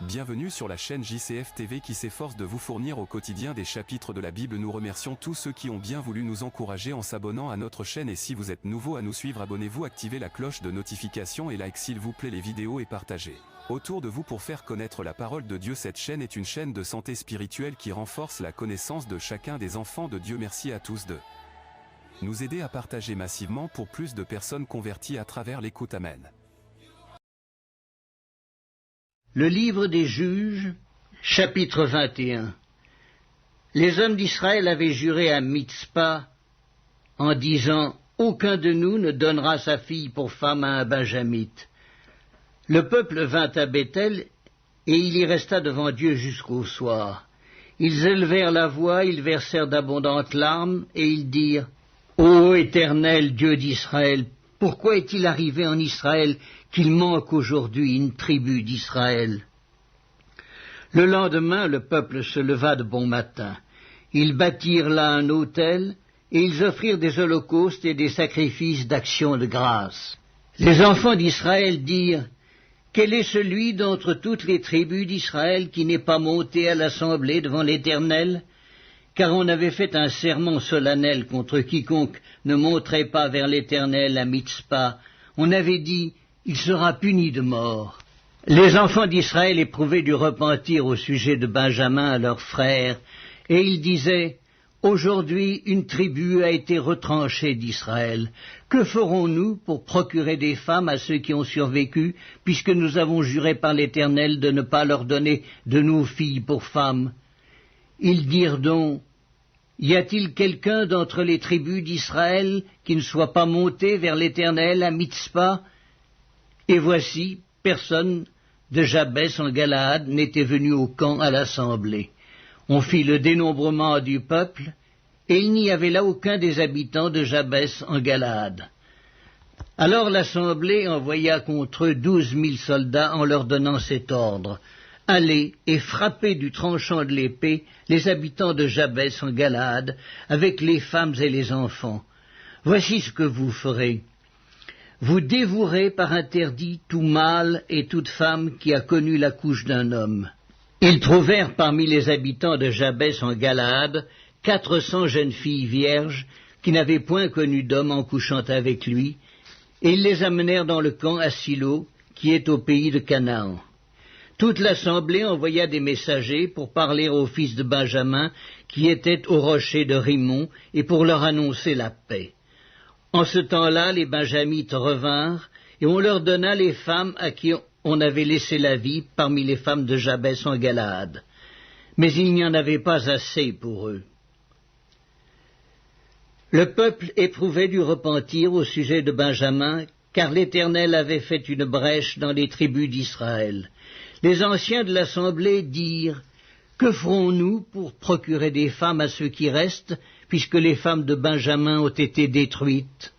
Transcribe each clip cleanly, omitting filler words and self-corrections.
Bienvenue sur la chaîne JCF TV qui s'efforce de vous fournir au quotidien des chapitres de la Bible. Nous remercions tous ceux qui ont bien voulu nous encourager en s'abonnant à notre chaîne, et si vous êtes nouveau à nous suivre, abonnez-vous, activez la cloche de notification et like s'il vous plaît les vidéos et partagez autour de vous pour faire connaître la parole de Dieu. Cette chaîne est une chaîne de santé spirituelle qui renforce la connaissance de chacun des enfants de Dieu. Merci à tous de nous aider à partager massivement pour plus de personnes converties à travers l'écoute. Amen. Le livre des Juges, chapitre 21. Les hommes d'Israël avaient juré à Mitzpa en disant « Aucun de nous ne donnera sa fille pour femme à un benjamite ». Le peuple vint à Béthel, et il y resta devant Dieu jusqu'au soir. Ils élevèrent la voix, ils versèrent d'abondantes larmes, et ils dirent « Ô Éternel, Dieu d'Israël, pourquoi est-il arrivé en Israël qu'il manque aujourd'hui une tribu d'Israël ?» Le lendemain, le peuple se leva de bon matin. Ils bâtirent là un autel, et ils offrirent des holocaustes et des sacrifices d'action de grâce. Les enfants d'Israël dirent « Quel est celui d'entre toutes les tribus d'Israël qui n'est pas monté à l'assemblée devant l'Éternel ? Car on avait fait un serment solennel contre quiconque ne monterait pas vers l'Éternel à Mitzpa. On avait dit « Il sera puni de mort ». Les enfants d'Israël éprouvaient du repentir au sujet de Benjamin, leur frère, et ils disaient « Aujourd'hui, une tribu a été retranchée d'Israël. Que ferons-nous pour procurer des femmes à ceux qui ont survécu, puisque nous avons juré par l'Éternel de ne pas leur donner de nos filles pour femmes ?» Ils dirent donc « Y a-t-il quelqu'un d'entre les tribus d'Israël qui ne soit pas monté vers l'Éternel à Mitzpa ?» Et voici, personne de Jabès en Galaad n'était venu au camp à l'assemblée. On fit le dénombrement du peuple, et il n'y avait là aucun des habitants de Jabès en Galaad. Alors l'assemblée envoya contre eux 12 000 soldats en leur donnant cet ordre. « Allez et frappez du tranchant de l'épée les habitants de Jabès en Galaad, avec les femmes et les enfants. Voici ce que vous ferez. Vous dévouerez par interdit tout mâle et toute femme qui a connu la couche d'un homme. » Ils trouvèrent parmi les habitants de Jabès en Galaad 400 jeunes filles vierges qui n'avaient point connu d'homme en couchant avec lui, et ils les amenèrent dans le camp à Silo, qui est au pays de Canaan. Toute l'assemblée envoya des messagers pour parler aux fils de Benjamin qui étaient au rocher de Rimon et pour leur annoncer la paix. En ce temps-là, les Benjamites revinrent, et on leur donna les femmes à qui on avait laissé la vie parmi les femmes de Jabès en Galaad. Mais il n'y en avait pas assez pour eux. Le peuple éprouvait du repentir au sujet de Benjamin, car l'Éternel avait fait une brèche dans les tribus d'Israël. Les anciens de l'assemblée dirent « Que ferons-nous pour procurer des femmes à ceux qui restent, puisque les femmes de Benjamin ont été détruites ?»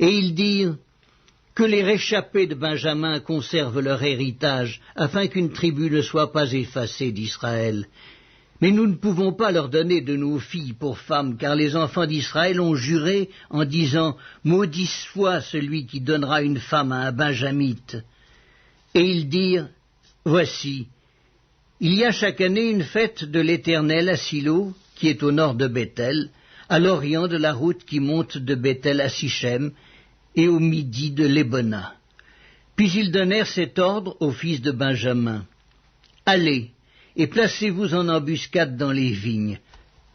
Et ils dirent « Que les réchappés de Benjamin conservent leur héritage, afin qu'une tribu ne soit pas effacée d'Israël. Mais nous ne pouvons pas leur donner de nos filles pour femmes, car les enfants d'Israël ont juré en disant « Maudit soit celui qui donnera une femme à un benjamite. » Et ils dirent « Voici, il y a chaque année une fête de l'Éternel à Silo, qui est au nord de Béthel, à l'orient de la route qui monte de Béthel à Sichem, et au midi de Lébona. » Puis ils donnèrent cet ordre aux fils de Benjamin. « Allez, et placez-vous en embuscade dans les vignes.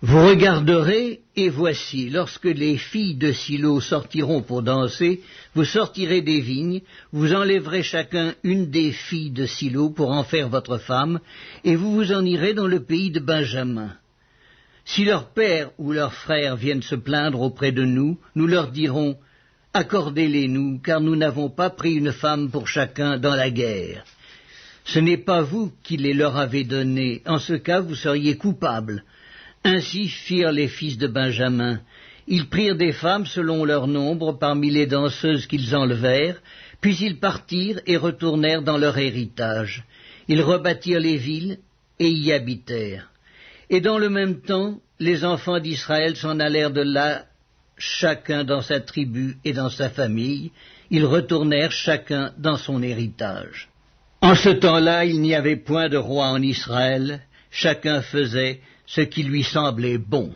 Vous regarderez, et voici, lorsque les filles de Silo sortiront pour danser, vous sortirez des vignes, vous enlèverez chacun une des filles de Silo pour en faire votre femme, et vous vous en irez dans le pays de Benjamin. Si leur père ou leur frère viennent se plaindre auprès de nous, nous leur dirons « Accordez-les-nous, car nous n'avons pas pris une femme pour chacun dans la guerre. » Ce n'est pas vous qui les leur avez donnés, en ce cas vous seriez coupables. Ainsi firent les fils de Benjamin. Ils prirent des femmes selon leur nombre parmi les danseuses qu'ils enlevèrent, puis ils partirent et retournèrent dans leur héritage. Ils rebâtirent les villes et y habitèrent. Et dans le même temps, les enfants d'Israël s'en allèrent de là, chacun dans sa tribu et dans sa famille. Ils retournèrent chacun dans son héritage. En ce temps-là, il n'y avait point de roi en Israël, chacun faisait ce qui lui semblait bon.